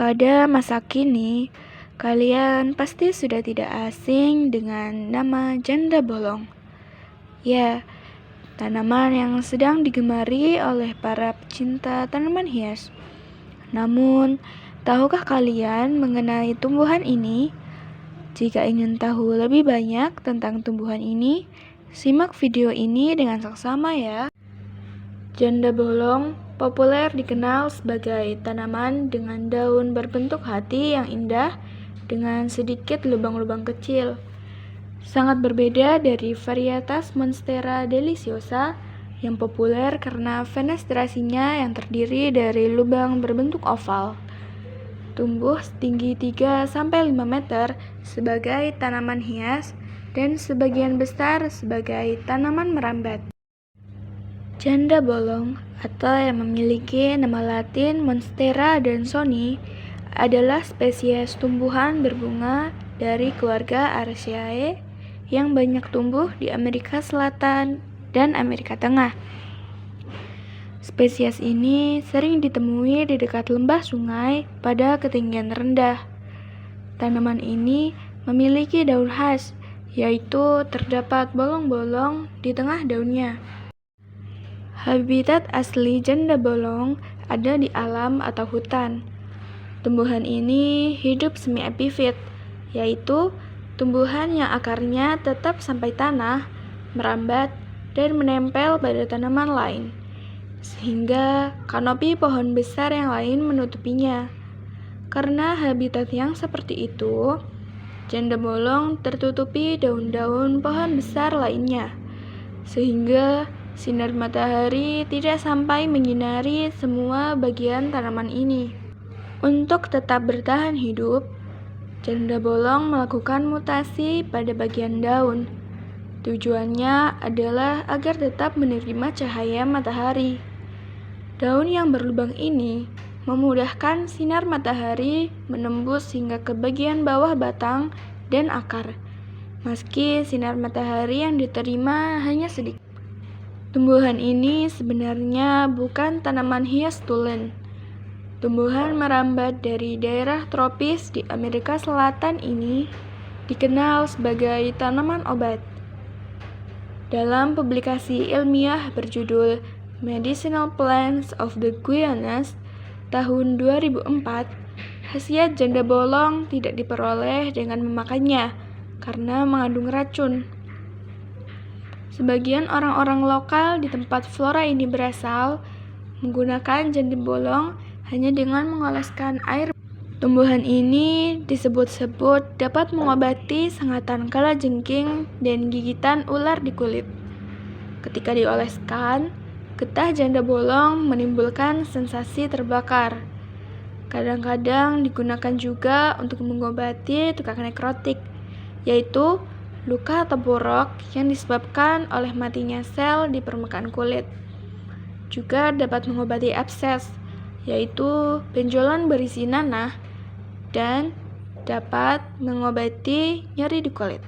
Pada masa kini, kalian pasti sudah tidak asing dengan nama janda bolong. Ya, tanaman yang sedang digemari oleh para pecinta tanaman hias. Namun, tahukah kalian mengenai tumbuhan ini? Jika ingin tahu lebih banyak tentang tumbuhan ini, simak video ini dengan seksama ya. Janda bolong populer dikenal sebagai tanaman dengan daun berbentuk hati yang indah dengan sedikit lubang-lubang kecil. Sangat berbeda dari varietas Monstera deliciosa yang populer karena fenestrasinya yang terdiri dari lubang berbentuk oval. Tumbuh setinggi 3-5 meter sebagai tanaman hias dan sebagian besar sebagai tanaman merambat. Janda bolong atau yang memiliki nama latin Monstera dansoni adalah spesies tumbuhan berbunga dari keluarga Araceae yang banyak tumbuh di Amerika Selatan dan Amerika Tengah. Spesies ini sering ditemui di dekat lembah sungai pada ketinggian rendah. Tanaman ini memiliki daun khas, yaitu terdapat bolong-bolong di tengah daunnya. Habitat asli janda bolong ada di alam atau hutan. Tumbuhan ini hidup semi-epifit, yaitu tumbuhan yang akarnya tetap sampai tanah, merambat, dan menempel pada tanaman lain, sehingga kanopi pohon besar yang lain menutupinya. Karena habitat yang seperti itu, janda bolong tertutupi daun-daun pohon besar lainnya, sehingga sinar matahari tidak sampai menyinari semua bagian tanaman ini. Untuk tetap bertahan hidup, janda bolong melakukan mutasi pada bagian daun. Tujuannya adalah agar tetap menerima cahaya matahari. Daun yang berlubang ini memudahkan sinar matahari menembus hingga ke bagian bawah batang dan akar, meski sinar matahari yang diterima hanya sedikit. Tumbuhan ini sebenarnya bukan tanaman hias tulen. Tumbuhan merambat dari daerah tropis di Amerika Selatan ini dikenal sebagai tanaman obat. Dalam publikasi ilmiah berjudul Medicinal Plants of the Guianas tahun 2004, khasiat janda bolong tidak diperoleh dengan memakannya karena mengandung racun. Sebagian orang-orang lokal di tempat flora ini berasal menggunakan janda bolong hanya dengan mengoleskan air. Tumbuhan ini disebut-sebut dapat mengobati sengatan kalajengking dan gigitan ular di kulit. Ketika dioleskan, getah janda bolong menimbulkan sensasi terbakar. Kadang-kadang digunakan juga untuk mengobati tukak nekrotik, yaitu luka atau borok yang disebabkan oleh matinya sel di permukaan kulit. Juga dapat mengobati abses, yaitu benjolan berisi nanah, dan dapat mengobati nyeri di kulit.